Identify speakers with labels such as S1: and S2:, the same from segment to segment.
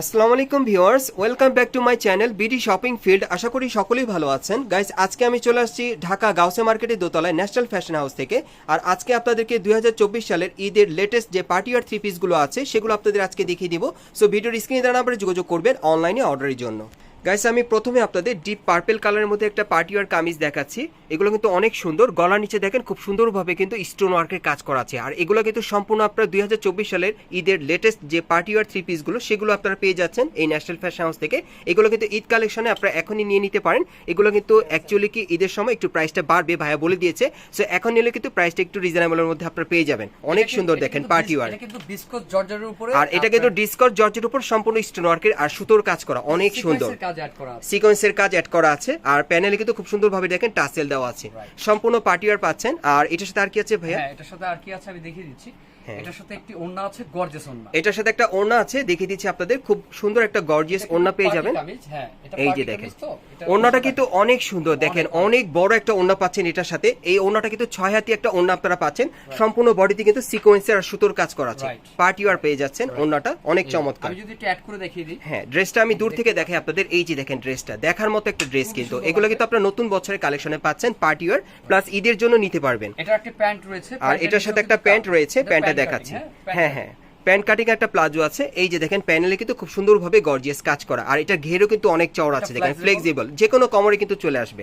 S1: আসসালামু আলাইকুম viewers, welcome back to my channel BD shopping field. আশা করি সকলেই ভালো আছেন। গাইস, আজকে আমি চলে আসছি ঢাকা গাউসে মার্কেটের দোতলায় ন্যাশনাল ফ্যাশন হাউস থেকে। আর আজকে আপনাদেরকে 2024 সালের ঈদের লেটেস্ট যে পার্টি আর থ্রি পিসগুলো আছে সেগুলো আপনাদের আজকে দেখিয়ে দিব। সো ভিডিওর স্ক্রিনে দেওয়া নাম্বারে যোগাযোগ করবেন অনলাইনে অর্ডারের জন্য। গাইস, আমি প্রথমে আপনাদের ডিপ পার্পল কালারের মধ্যে একটা পার্টি ওয়ার কামিজ দেখাচ্ছি। এগুলো কিন্তু অনেক সুন্দর, গলার নিচে দেখেন খুব সুন্দরভাবে কিন্তু স্টোন ওয়ার্কের কাজ করা আছে। আর এগুলো কিন্তু সম্পূর্ণ আপনার 2024 সালের ঈদের লেটেস্ট যে পার্টি ওয়ার থ্রি পিসগুলো সেগুলো আপনারা পেয়ে যাচ্ছেন এই ন্যাশনাল ফ্যাশন হাউস থেকে। এগুলো কিন্তু ঈদ কালেকশনে আপনারা এখনই নিয়ে নিতে পারেন। এগুলো কিন্তু অ্যাকচুয়ালি কি ঈদের সময় একটু প্রাইসটা বাড়বে, ভাইয়া বলে দিয়েছে। সো এখন নিলে কিন্তু প্রাইসটা একটু রিজনেবলের মধ্যে আপনারা পেয়ে যাবেন। অনেক সুন্দর দেখেন পার্টি ওয়ার, আর এটা কিন্তু ডিসকস জর্জের উপর সম্পূর্ণ স্টোন ওয়ার্কের আর সুতোর কাজ করা, অনেক সুন্দর সিকোয়েন্সের কাজ অ্যাড করা আছে। আর প্যানেলে কিন্তু খুব সুন্দরভাবে দেখেন টাসেল দেওয়া আছে। সম্পূর্ণ পার্টি ওয়্যার পাচ্ছেন। আর এটার সাথে আর কি আছে ভাইয়া?
S2: এটার সাথে আর কি আছে আমি দেখিয়ে দিচ্ছি। এটার সাথে একটি ওড়না আছে, গর্জিয়াস ওড়না।
S1: এটার সাথে একটা ওড়না আছে, দেখিয়ে দিচ্ছি আপনাদের। খুব সুন্দর একটা গর্জিয়াস ওড়না পেয়ে যাবেন। এই যে দেখেন ওড়নাটা কিন্তু অনেক সুন্দর, দেখেন অনেক বড় একটা ওড়না পাচ্ছেন এটার সাথে। এই ওড়নাটা কিন্তু 6 হাতি একটা ওড়না আপনারা পাচ্ছেন। সম্পূর্ণ বডিতে কিন্তু সিকোয়েন্সের আর সুতোর কাজ করা আছে। পার্টি ওয়্যার পেয়ে যাচ্ছেন। ওড়নাটা অনেক চমৎকার।
S2: আমি যদি একটু অ্যাড করে দেখিয়ে দিই।
S1: হ্যাঁ, ড্রেসটা আমি দূর থেকে দেখাই আপনাদের। এই যে দেখেন ড্রেসটা দেখার মতো একটা ড্রেস, কিন্তু এগুলো কিন্তু আপনারা নতুন বছরের কালেকশনে পাচ্ছেন। পার্টি ওয়্যার প্লাস ঈদের জন্য নিতে পারবেন।
S2: এটা একটা প্যান্ট রয়েছে,
S1: আর এটার সাথে একটা প্যান্ট রয়েছে, প্যান্টটা দেখাচ্ছি। হ্যাঁ হ্যাঁ, প্যান্ট কাটিং একটা প্লাজো আছে। এই যে দেখেন প্যানেলে কিন্তু খুব সুন্দরভাবে গর্জিয়াস কাজ করা। আর এটার ঘেরও কিন্তু অনেক চওড়া আছে, দেখেন ফ্লেক্সিবল, যে কোনো কমরে কিন্তু চলে আসবে।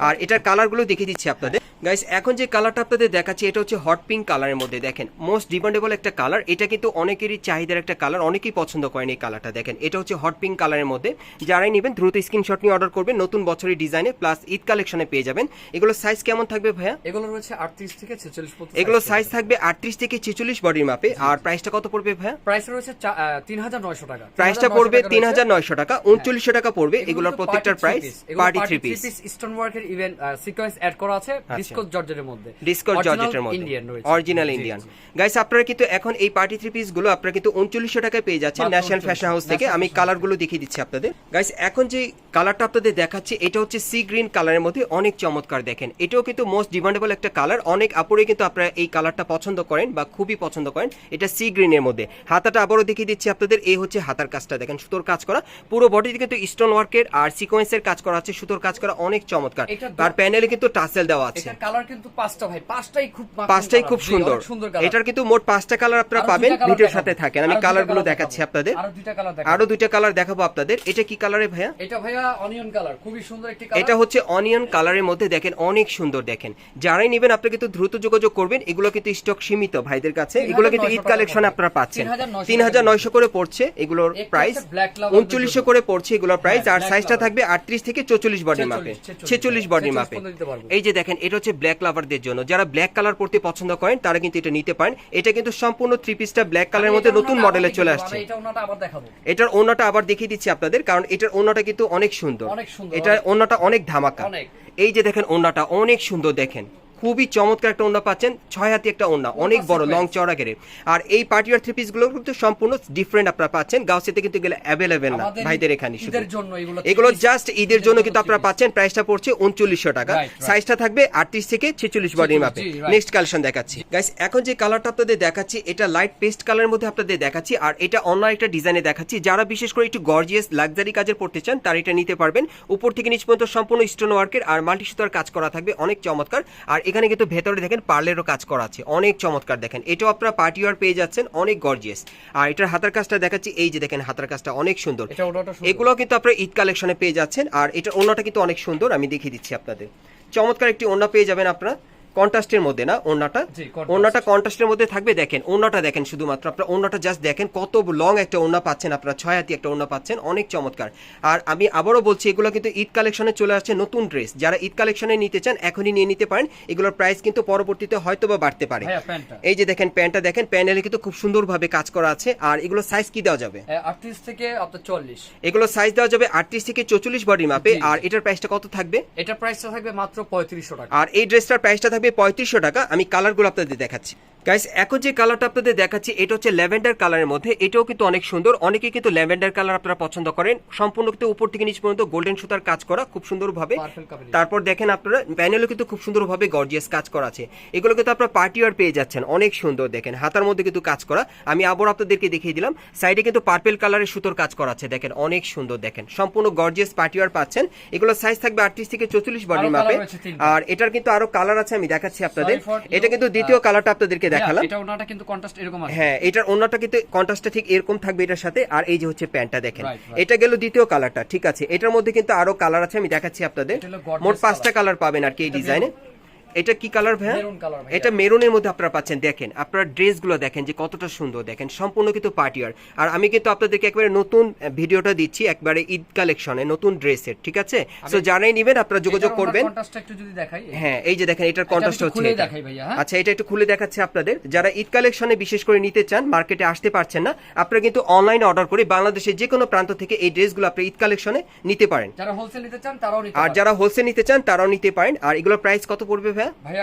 S1: আর এটার কালারগুলো দেখিয়ে দিচ্ছি আপনাদের। গাইস, এখন যে কালারটা আপনাদের দেখাচ্ছি এটা হচ্ছে হট পিঙ্ক কালারের মধ্যে। দেখেন মোস্ট ডিমান্ডেবল একটা কালার, এটা কিন্তু অনেকেরই চাহিদার একটা কালার, অনেকেই পছন্দ করেন এই কালারটা। দেখেন এটা হচ্ছে হট পিঙ্ক কালারের মধ্যে। যারাই নেবেন দ্রুত স্ক্রিনশট নিয়ে অর্ডার করবেন। নতুন বছরের ডিজাইনে প্লাস ঈদ কালেকশনে পেয়ে যাবেন। এগুলো সাইজ কেমন থাকবে ভাইয়া?
S2: এগুলো রয়েছে 38 থেকে 46 পর্যন্ত।
S1: এগুলো সাইজ থাকবে 38 থেকে 46 বডির মাপে। আর প্রাইসটা কত পড়বে ভাইয়া?
S2: প্রাইস রয়েছে 3900 টাকা।
S1: প্রাইসটা পড়বে 3900 টাকা, 3900 টাকা পড়বে। এগুলোর প্রত্যেকটার price party three piece
S2: stone ওয়ার্কের ইভেন সিকোয়েন্স অ্যাড করা আছে ডিসকস জর্জেটের মধ্যে।
S1: ডিসকস জর্জেটের মধ্যে অরিজিনাল ইন্ডিয়ান। গাইস, আপনারা কিন্তু এখন এই পার্টি থ্রি পিস গুলো আপনারা কিন্তু 3900 টাকায় পেয়ে যাচ্ছেন ন্যাশনাল ফ্যাশন হাউস থেকে। আমি কালারগুলো দেখিয়ে দিচ্ছি আপনাদের। গাইস, এখন যে কালারটা আপনাদের দেখাচ্ছি এটা হচ্ছে সি গ্রিন কালারের মধ্যে, অনেক চমৎকার। দেখেন এটাও কিন্তু মোস্ট ডিমান্ডেবল একটা কালার। অনেক আপুরে কিন্তু আপনারা এই কালারটা পছন্দ করেন বা খুবই পছন্দ করেন। এটা সি গ্রিনের মধ্যে। হাতাটা আবারও দেখিয়ে দিচ্ছি আপনাদের। এই হচ্ছে হাতার কাজটা, দেখেন সুতোর কাজ করা। পুরো বডিতে কিন্তু স্টোন ওয়ার্কের আর সিকোয়েন্সের কাজ করা আছে, সুতোর কাজ করা, অনেক চমৎকার। আর প্যানেলে কিন্তু টাসেল দেওয়া আছে।
S2: এটা কালার কিন্তু পাঁচটা ভাই,
S1: পাঁচটাই খুব সুন্দর। এটার কিন্তু মোট 5টা কালার আপনারা পাবেন ভিডিওর সাথে থাকেন। আমি কালারগুলো দেখাচ্ছি আপনাদের। আরো দুইটা কালার দেখাবো আপনাদের। এটা কি কালারে ভাইয়া?
S2: এটা ভাইয়া অনিয়ন কালার, খুবই সুন্দর একটি কালার।
S1: এটা হচ্ছে অনিয়ন কালারের মধ্যে, দেখেন অনেক সুন্দর। দেখেন যারাই নেবেন আপনারা কিন্তু দ্রুত যোগাযোগ করবেন। এগুলো কিন্তু স্টক সীমিত ভাইদের কাছে। এগুলো কিন্তু ঈদ কালেকশন আপনারা পাচ্ছেন। 3900 করে পড়ছে এগুলোর প্রাইস, 3900 করে পড়ছে এগুলোর প্রাইস। আর সাইজটা থাকবে 38 থেকে 44 বডির মাপে, 46 বডির মাপে। এই যে দেখেন এটা হচ্ছে ব্ল্যাক লাভারদের জন্য। যারা ব্ল্যাক কালার পড়তে পছন্দ করেন তারা কিন্তু এটা নিতে পারেন। এটা কিন্তু সম্পূর্ণ থ্রি পিসটা ব্ল্যাক কালারের মধ্যে নতুন মডেলে চলে আসছে। এটার ওড়নাটা আবার দেখিয়ে দিচ্ছি আপনাদের, কারণ এটার ওড়নাটা কিন্তু অনেক সুন্দর। এটার ওড়নাটা অনেক ধামাকা। এই যে দেখেন ওড়নাটা অনেক সুন্দর, দেখেন খুবই চমৎকার একটা ওড়না পাচ্ছেন। 6 হাতি একটা ওড়না, অনেক বড় লং চওড়া ঘেরে। আর এই পার্টি ওয়্যার থ্রি পিস গুলো কিন্তু সম্পূর্ণ ডিফারেন্ট আপনারা পাচ্ছেন। গাউসিতে কিন্তু এগুলো অ্যাভেলেবেল না ভাইদের এখানে। এগুলো জাস্ট ঈদের জন্য কিন্তু আপনারা পাচ্ছেন। প্রাইসটা পড়ছে 3900 টাকা। সাইজটা থাকবে 38 থেকে 46 বডির মাপে। নেক্সট কালেকশন দেখাচ্ছি। গাইস, এখন যে কালারটা আপনাদের দেখাচ্ছি এটা লাইট পেস্ট কালারের মধ্যে আপনাদের দেখাচ্ছি। আর এটা অন্য একটা ডিজাইনে দেখাচ্ছি। যারা বিশেষ করে একটু গর্জিয়াস লাক্সারি কাজের পড়তে চান তারা এটা নিতে পারবেন। উপর থেকে নিচ পর্যন্ত সম্পূর্ণ স্টোন ওয়ার্কের আর মাল্টি সুতার কাজ করা থাকবে, অনেক চমৎকার। আর এখানে কিন্তু ভেতরে দেখেন পার্লেরও কাজ করা আছে, অনেক চমৎকার। দেখেন এটাও আপনারা পার্টি ওয়্যার পেয়ে যাচ্ছেন, অনেক গর্জিয়াস। আর এটার হাতার কাজটা দেখাচ্ছি। এই যে দেখেন হাতার কাজটা অনেক সুন্দর। এগুলো কিন্তু আপনারা ঈদ কালেকশনে পেয়ে যাচ্ছেন। আর এটার ওড়নাটা কিন্তু অনেক সুন্দর, আমি দেখিয়ে দিচ্ছি আপনাদের। চমৎকার একটি ওড়না পেয়ে যাবেন আপনারা, কন্ট্রাস্টের মধ্যে না ওড়নাটা কন্ট্রাস্টের মধ্যে থাকবে। দেখেন ওড়নাটা দেখেন, শুধুমাত্র আপনারা ওড়নাটা জাস্ট দেখেন কত লং একটা ওড়না পাচ্ছেন আপনারা, 6 হাতি একটা ওড়না পাচ্ছেন, অনেক চমৎকার। আর আমি আবারও বলছি এগুলো কিন্তু ঈদ কালেকশনে চলে আসছে নতুন ড্রেস। যারা ঈদ কালেকশনে নিতে চান এখনই নিয়ে নিতে পারেন। এগুলোর প্রাইস কিন্তু পরবর্তীতে হয়তো বা বাড়তে পারে। এই যে দেখেন প্যান্টটা দেখেন, প্যানেলে কিন্তু খুব সুন্দরভাবে কাজ করা আছে। আর এগুলো সাইজ কি দেওয়া যাবে?
S2: 38 থেকে 40।
S1: এগুলো সাইজ দেওয়া যাবে 38 থেকে 44 বডির মাপে। আর এটার প্রাইসটা কত থাকবে?
S2: এটার প্রাইসটা থাকবে মাত্র 3500 টাকা।
S1: আর এই ড্রেসটার প্রাইসটা থাকবে থাকবে 3500 টাকা। আমি কালারগুলো আপনাদের দেখাচ্ছি গাইস। এখন যে কালারটা আপনাদের দেখাচ্ছি এটা হচ্ছে ল্যাভেন্ডার কালারের মধ্যে, এটাও কিন্তু অনেক সুন্দর। অনেকে কিন্তু ল্যাভেন্ডার কালার আপনারা পছন্দ করেন, সম্পূর্ণ কিন্তু উপর থেকে নিচ পর্যন্ত গোল্ডেন সুতার কাজ করা খুব সুন্দরভাবে। তারপর দেখেন আপনারা প্যানেলও কিন্তু খুব সুন্দরভাবে গর্জিয়াস কাজ করা আছে। এগুলো কিন্তু আপনারা পার্টি ওয়্যার পেয়ে যাচ্ছেন, অনেক সুন্দর দেখেন, হাতার মধ্যে কিন্তু কাজ করা। আমি আবার আপনাদেরকে দেখিয়ে দিলাম, সাইডে কিন্তু পার্পেল কালারের সুতোর কাজ করা আছে, দেখেন অনেক সুন্দর, দেখেন সম্পূর্ণ গর্জিয়াস পার্টি ওয়্যার পাচ্ছেন। এগুলো সাইজ থাকবে 38 থেকে 44 বডির মাপে। আর এটার কিন্তু আরো কালার আছে, আমি দেখাচ্ছি আপনাদের। এটা কিন্তু দ্বিতীয় কালারটা আপনাদেরকে দেখালাম।
S2: কিন্তু কন্ট্রাস্ট এরকম আছে।
S1: হ্যাঁ, এটার ওন্নাটা কিন্তু কন্ট্রাস্টটা ঠিক এরকম থাকবে এটার সাথে। আর এই যে হচ্ছে প্যান্টটা দেখেন, এটা গেল দ্বিতীয় কালারটা, ঠিক আছে। এটার মধ্যে কিন্তু আরো কালার আছে, আমি দেখাচ্ছি আপনাদের। মোট 5টা কালার পাবেন আর কি এই ডিজাইনে। এটা কি কালার ভাইয়া? এটা মেরুনের মধ্যে আপনারা পাচ্ছেন। দেখেন আপনারা ড্রেসগুলো দেখেন যে কতটা সুন্দর, দেখেন সম্পূর্ণ কিন্তু পার্টিয়ার। আর আমি কিন্তু আপনাদেরকে একবারে নতুন ভিডিওটা দিচ্ছি, একবারে ঈদ কালেকশনে নতুন ড্রেসের, ঠিক আছে। সো যারাই নেবেন আপনারা যোগাযোগ করবেন। হ্যাঁ, এই যে দেখেন এটার কন্ট্রাস্ট হচ্ছে। আচ্ছা, এটা একটু খুলে দেখাচ্ছে আপনাদের। যারা ঈদ কালেকশনে বিশেষ করে নিতে চান, মার্কেটে আসতে পারছেন না, আপনারা কিন্তু অনলাইনে অর্ডার করে বাংলাদেশের যে কোনো প্রান্ত থেকে এই ড্রেসগুলো আপনি ঈদ কালেকশনে নিতে পারেন।
S2: যারা হোলসেল নিতে চান তারাও নিতে
S1: পারেন। আর যারা হোলসেল নিতে চান তারাও নিতে পারেন। আর এগুলোর প্রাইস কত পড়বে ভাইয়া?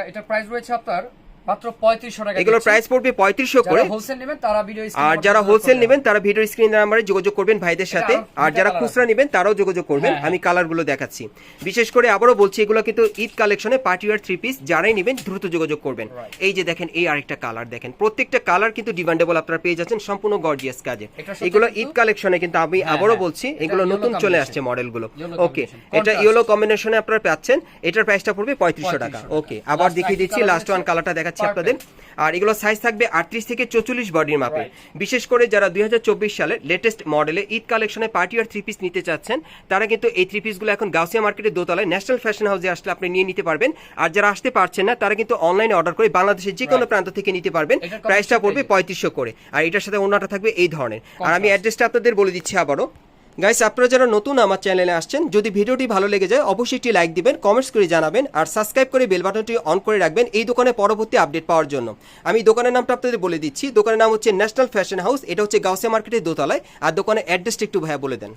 S2: এটা প্রাইস রয়েছে আপনার মাত্র 3500 টাকা।
S1: এগুলোর প্রাইস পড়বে 3500 করে।
S2: যারা হোলসেল নেবেন তারা ভিডিও স্ক্রিনে,
S1: আর যারা হোলসেল নেবেন তারা ভিডিও স্ক্রিন নাম্বারে যোগাযোগ করবেন ভাইদের সাথে। আর যারা খুচরা নেবেন তারাও যোগাযোগ করবেন। আমি কালারগুলো দেখাচ্ছি। বিশেষ করে আবারও বলছি, এগুলো কিন্তু ঈদ কালেকশনে পার্টি ওয়্যার 3 পিস, যারাই নেবেন দ্রুত যোগাযোগ করবেন। এই যে দেখেন এই আরেকটা কালার দেখেন, প্রত্যেকটা কালার কিন্তু ডিমান্ডেবল আপনারা পেয়ে যাচ্ছেন সম্পূর্ণ গর্জিয়াস কাজে। এগুলো ঈদ কালেকশনে কিন্তু আমি আবারও বলছি এগুলো নতুন চলে আসছে মডেলগুলো। ওকে, এটা ইয়েলো কম্বিনেশনে আপনারা পাচ্ছেন। এটার প্রাইসটা পড়বে 3500 টাকা। ওকে, আবার দেখিয়ে দিচ্ছি, লাস্ট ওয়ান কালারটা দেখাচ্ছি আপনাদের। আর এগুলো সাইজ থাকবে 38 থেকে 44 বডির মাপে। বিশেষ করে যারা 2024 সালের লেটেস্ট মডেলে ঈদ কালেকশনে পার্টি ওয়্যার 3 পিস নিতে চাচ্ছেন, তারা কিন্তু এই 3 পিসগুলো এখন গাউসিয়া মার্কেটের দোতলায় ন্যাশনাল ফ্যাশন হাউসে আসলে আপনি নিয়ে নিতে পারবেন। আর যারা আসতে পারছেন না তারা কিন্তু অনলাইনে অর্ডার করে বাংলাদেশের যে কোনো প্রান্ত থেকে নিতে পারবেন। প্রাইসটা পড়বে 3500 করে। আর এটার সাথে ওন্নাটা থাকবে এই ধরনের। আর আমি অ্যাড্রেসটা আপনাদের বলে দিচ্ছি আবারও। গাইস, আপনারা যারা নতুন আমার চ্যানেলে আসছেন, যদি ভিডিওটি ভালো লেগে যায় অবশ্যই একটি লাইক দিবেন, কমেন্টস করে জানাবেন, আর সাবস্ক্রাইব করে বেল বাটনটি অন করে রাখবেন এই দোকানে পরবর্তী আপডেট পাওয়ার জন্য। আমি দোকানের নামটা আপনাদের বলে দিচ্ছি। দোকানের নাম হচ্ছে ন্যাশনাল ফ্যাশন হাউস। এটা হচ্ছে গাউসিয়া মার্কেটের দোতলায়। আর দোকানের অ্যাড্রেসটা একটু ভাইয়া বলে দেন।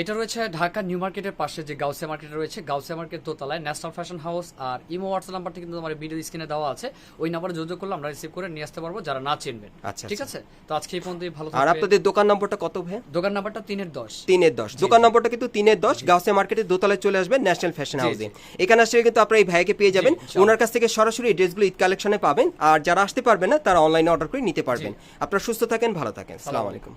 S2: এটা রয়েছে ঢাকা নিউ মার্কেটের পাশে যে গাউসিয়া মার্কেট রয়েছে, গাউসিয়া মার্কেট দোতলায় ন্যাশনাল ফ্যাশন হাউস। আর ইমো হোয়াটসঅ্যাপ নাম্বারটা কিন্তু আমার ভিডিও স্ক্রিনে দেওয়া আছে, ওই নাম্বারে যোগাযোগ করলে আমরা রিসিভ করে নিয়ে আসতে পারবো যারা না চিনবেন।
S1: আচ্ছা,
S2: ঠিক আছে। তো আজকে এই পর্যন্তই, ভালো
S1: থাকবেন। আর আপনাদের দোকান নম্বরটা কত ভাই?
S2: দোকান নাম্বারটা 3-10।
S1: দোকান নম্বরটা কিন্তু 3-10, গাউসিয়া মার্কেটের দোতলায় চলে আসবেন ন্যাশনাল ফ্যাশন হাউসে। এখানে আসলে কিন্তু আপনারা এই ভাইকে পেয়ে যাবেন। ওনার কাছ থেকে সরাসরি এই ড্রেসগুলো ঈদ কালেকশনে পাবেন। আর যারা আসতে পারবেন না তারা অনলাইনে অর্ডার করে নিতে পারবেন। আপনারা সুস্থ থাকেন, ভালো থাকেন। আসসালামু আলাইকুম।